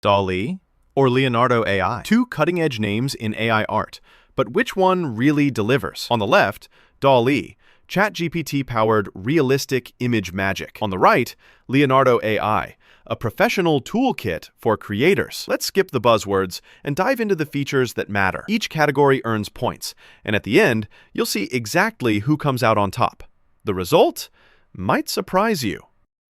DALL-E or Leonardo AI. Two cutting-edge names in AI art, but which one really delivers? On the left, DALL-E, ChatGPT-powered realistic image magic. On the right, Leonardo AI, a professional toolkit for creators. Let's skip the buzzwords and dive into the features that matter. Each category earns points, and at the end, you'll see exactly who comes out on top. The result might surprise you.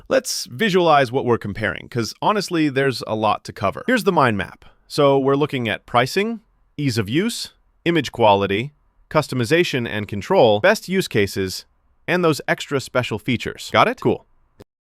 Let's visualize what we're comparing, because honestly, there's a lot to cover. Here's the mind map. So we're looking at pricing, ease of use, image quality, customization and control, best use cases, and those extra special features. Got it? Cool.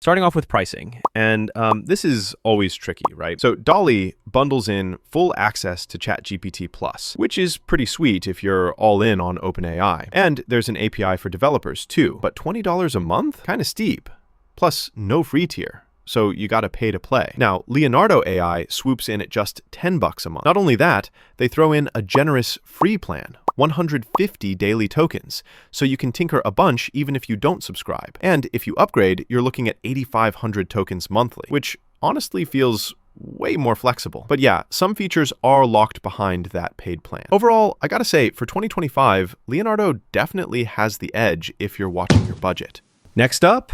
Starting off with pricing, and this is always tricky, right? So DALL-E bundles in full access to ChatGPT+, which is pretty sweet if you're all in on OpenAI. And there's an API for developers too, but $20 a month? Kind of steep. Plus, no free tier, so you gotta pay to play. Now, Leonardo AI swoops in at just $10 a month. Not only that, they throw in a generous free plan, 150 daily tokens, so you can tinker a bunch even if you don't subscribe. And if you upgrade, you're looking at 8,500 tokens monthly, which honestly feels way more flexible. But yeah, some features are locked behind that paid plan. Overall, I gotta say, for 2025, Leonardo definitely has the edge if you're watching your budget. Next up,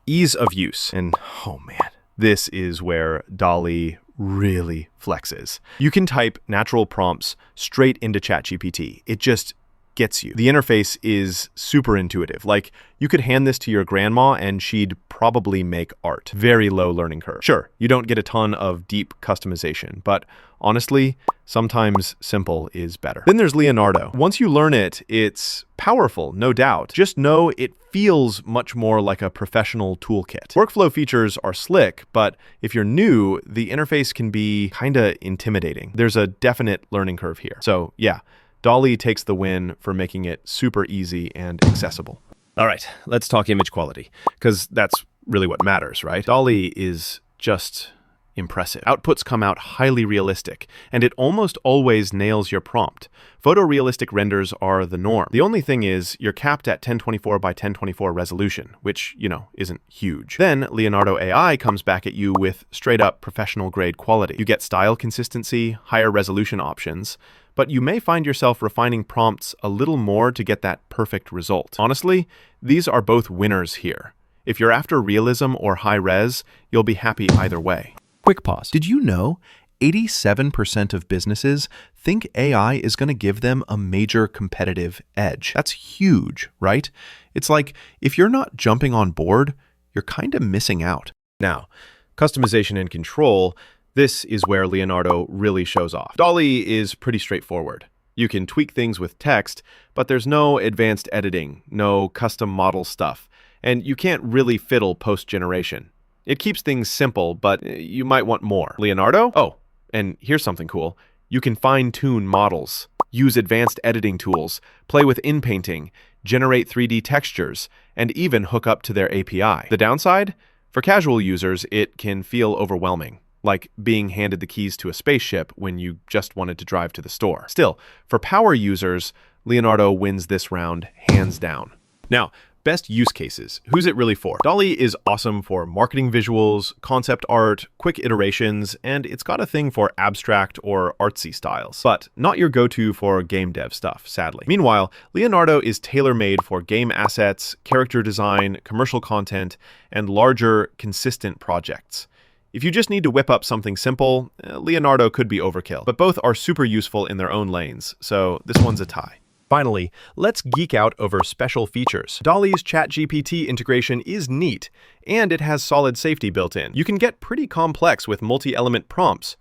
ease of use. And oh man, this is where DALL-E really flexes. You can type natural prompts straight into ChatGPT. It just gets you. The interface is super intuitive. Like, you could hand this to your grandma and she'd probably make art. Very low learning curve. Sure, you don't get a ton of deep customization, but honestly, sometimes simple is better. Then there's Leonardo. Once you learn it, it's powerful, no doubt. Just know it feels much more like a professional toolkit. Workflow features are slick, but if you're new, the interface can be kinda intimidating. There's a definite learning curve here. So yeah, DALL-E takes the win for making it super easy and accessible. All right, let's talk image quality, because that's really what matters, right? DALL-E is just impressive. Outputs come out highly realistic, and it almost always nails your prompt. Photorealistic renders are the norm. The only thing is, you're capped at 1024 by 1024 resolution, which, isn't huge. Then Leonardo AI comes back at you with straight-up professional-grade quality. You get style consistency, higher resolution options, but you may find yourself refining prompts a little more to get that perfect result. Honestly, these are both winners here. If you're after realism or high res, you'll be happy either way. Quick pause. Did you know 87% of businesses think AI is going to give them a major competitive edge? That's huge, right? It's like, if you're not jumping on board, you're kind of missing out. Now, customization and control, this is where Leonardo really shows off. DALL-E is pretty straightforward. You can tweak things with text, but there's no advanced editing, no custom model stuff, and you can't really fiddle post-generation. It keeps things simple, but you might want more. Leonardo? Oh, and here's something cool. You can fine-tune models, use advanced editing tools, play with inpainting, generate 3D textures, and even hook up to their API. The downside? For casual users, it can feel overwhelming, like being handed the keys to a spaceship when you just wanted to drive to the store. Still, for power users, Leonardo wins this round hands down. Now, best use cases. Who's it really for? DALL-E is awesome for marketing visuals, concept art, quick iterations, and it's got a thing for abstract or artsy styles, but not your go-to for game dev stuff, sadly. Meanwhile, Leonardo is tailor-made for game assets, character design, commercial content, and larger, consistent projects. If you just need to whip up something simple, Leonardo could be overkill, but both are super useful in their own lanes, so this one's a tie. Finally, let's geek out over special features. DALL-E's ChatGPT integration is neat, and it has solid safety built in. You can get pretty complex with multi-element prompts,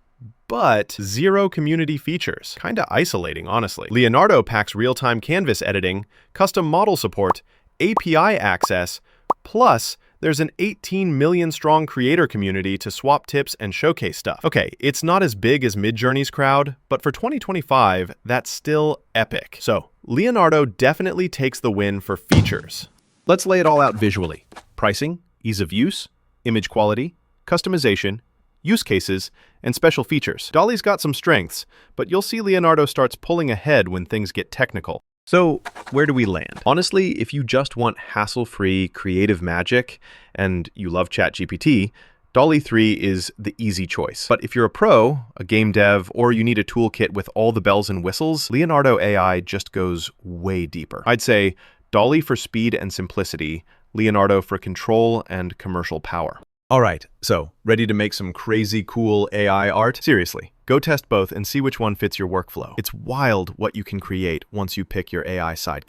but zero community features. Kinda isolating, honestly. Leonardo packs real-time canvas editing, custom model support, API access, plus there's an 18 million strong creator community to swap tips and showcase stuff. Okay, it's not as big as Midjourney's crowd, but for 2025, that's still epic. So, Leonardo definitely takes the win for features. Let's lay it all out visually. Pricing, ease of use, image quality, customization, use cases, and special features. DALL-E's got some strengths, but you'll see Leonardo starts pulling ahead when things get technical. So, where do we land? Honestly, if you just want hassle-free creative magic and you love ChatGPT, DALL-E 3 is the easy choice. But if you're a pro, a game dev, or you need a toolkit with all the bells and whistles, Leonardo AI just goes way deeper. I'd say DALL-E for speed and simplicity, Leonardo for control and commercial power. All right, so ready to make some crazy cool AI art? Seriously, go test both and see which one fits your workflow. It's wild what you can create once you pick your AI sidekick.